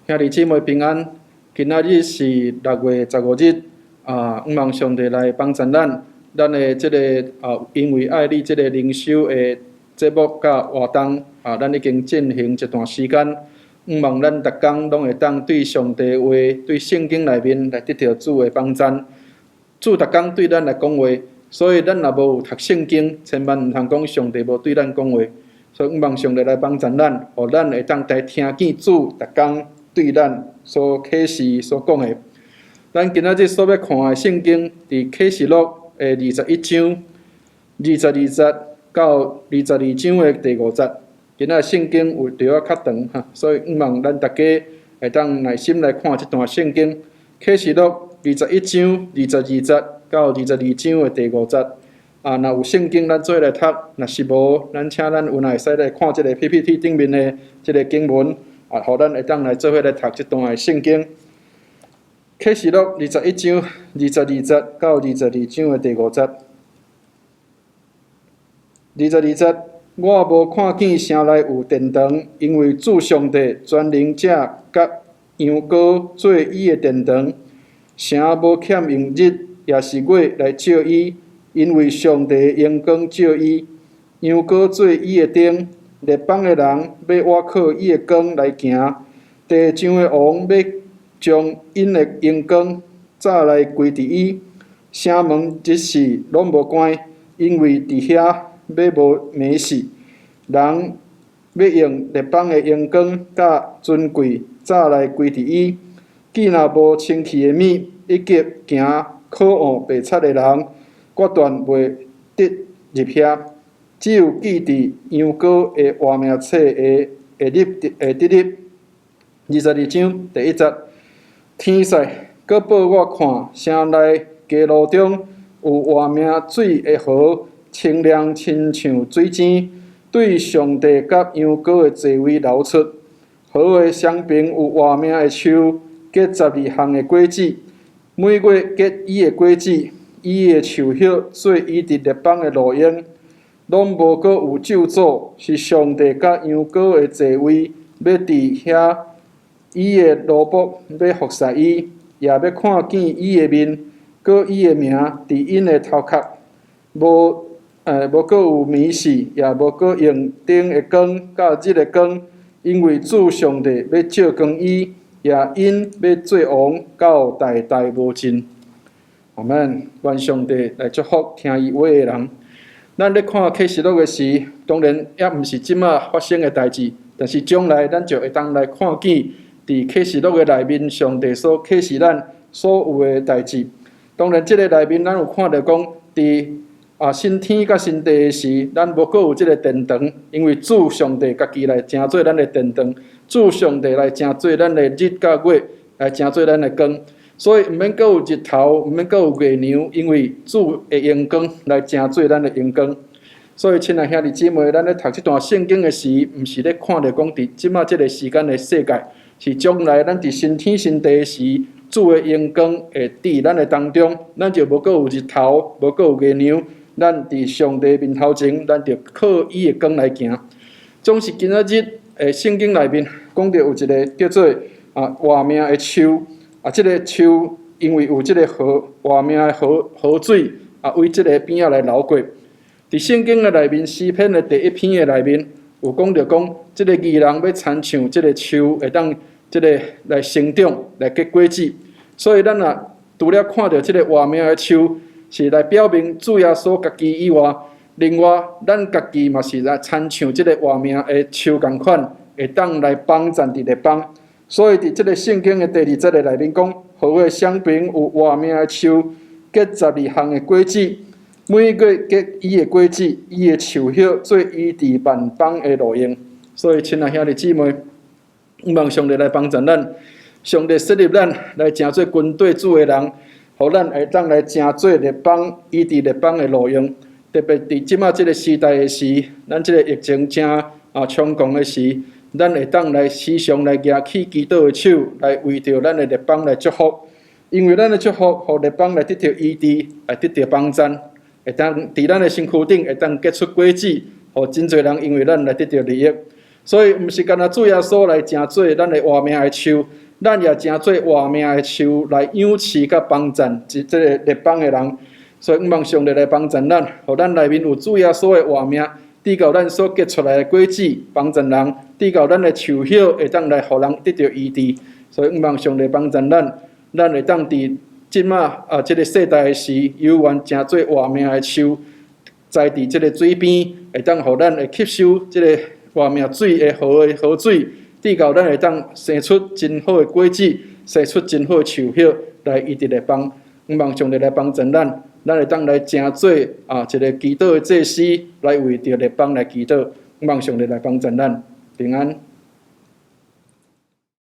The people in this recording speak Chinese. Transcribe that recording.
兄弟姊妹平安。今仔日是6月15日，望上帝来帮助咱的这个因为爱你这个灵修的节目甲活动，咱已经进行一段时间。望咱逐工拢会当对上帝话、对圣经内面来得到主的帮助。主逐工对咱来讲话，所以咱若无有读圣经，千万毋通讲上帝无对咱讲话。所以望上帝来帮助咱，互咱会当来听见主逐工对咱所启示所讲的。咱今仔日所要看的圣经，伫启示录的21章22节到22章的第5节。今仔圣经有着较长所以望咱大家会当耐心来看这段圣经。启示录21章22节到22章的第5节。若有圣经，咱做来读；若是无，咱请咱有哪会使来看这个 PPT 顶面的这个经文，互咱会当来做伙来读这段的圣经。启示录21章22节到22章的第5节。22节，我无看见城内有殿堂，因为主上帝全能者甲羊羔做伊的殿堂，城无欠用日也是月来照伊。因为上帝的阳光照伊，羊羔做伊的灯，列邦的人要倚靠伊的光来行。地上的王要将因的阳光早来归伫伊，城门一时拢无关，因为伫遐要无眠死。人要用列邦的阳光甲尊贵早来归伫伊。既若无清气的米，以及行可恶白贼的人，决断袂得入遐，只有记伫羊羔的活命册会得入。22章第1节，天使搁报我看，城内街路中有活命水的河，清亮亲像水晶，对上帝甲羊羔的座位流出。河的双边有活命的树，结12项的果子，每月结伊的果子。伊的树叶做伊伫列邦的路用，拢无阁有咒诅，是上帝甲羊羔的座位，要伫遐，伊的奴仆要服侍伊，也要看见伊的面，阁伊的名伫因的头壳，无阁有暝死，也无阁用灯的光甲日的光，因为主上帝要照光伊，也因要做王到代代无尽。阿们，愿上帝来祝福听伊话的人。咱咧看启示录的时，当然也毋是即马发生的代志，但是将来咱就会当来看见伫启示录的内面，上帝所启示咱所有的代志。当然，即个内面咱有看到讲，伫新天甲新地的时，咱无阁有即个殿堂，因为主上帝家己来成做咱的殿堂，主上帝来成做咱的日甲月，来成做咱的光。所以毋免阁有日头，毋免阁有月亮，因为主的阳光来成做咱的阳光。所以，亲爱兄弟姊妹，咱咧读这段圣经的时，毋是咧看到讲伫即马即个时间的世界，是将来咱伫新天新地的时，主的阳光会伫咱的当中，咱就无阁有日头，无阁有月亮，咱伫上帝面头前，咱就靠伊的光来行。总是今仔日圣经内面讲到有一个叫做活命的树。即个树因为有即个活命的河水为即个边仔来流过。伫圣经的内面，诗篇的第1篇的内面有讲到讲，即个义人要亲像即个树，会当即个来生长、来结果子。所以咱除了看到即个活命的树，是来表明主耶稣家己以外，另外咱家己嘛是来亲像即个活命的树共款，会当来帮助伫列邦。所以，伫即个圣经的第2节的内面讲，河的双边有活命的树，结12项的果子，每月结伊的果子，伊的树叶做伊伫万邦的路用。所以，亲爱兄弟姊妹，望上帝来帮助咱，上帝设立咱来成做军队主的人，互咱会当来成做列邦，伊伫列邦的路用。特别伫即马即个时代的时，咱即个疫情正猖狂的时。咱会当来时常来举起基督的手，来为着咱的列邦来祝福，因为咱的祝福，互列邦来得到医治，来得到帮助，会当伫咱的身躯顶会当结出果子，互真侪人因为咱来得到利益。所以毋是干那主耶稣来成做咱的活命的树，咱也成做活命的树来养饲甲帮赞即个列邦的人。所以，望上帝来帮助咱，互咱内面有主耶稣的活命，抵到咱所结出来的果子，帮助人，抵到咱的树叶会当来互人得到医治。所以，望上帝帮助咱，咱会当伫即马即个世代的时，有缘成做活命的树，栽伫即个水边，会当互咱会吸收即个活命水的河水，抵到咱会当生出真好的果子，生出真好的树叶来医治列邦。望上帝来帮助咱。咱会当来成做一个祈祷的祭司，来为着列邦来祈祷，望上帝来帮助咱平安。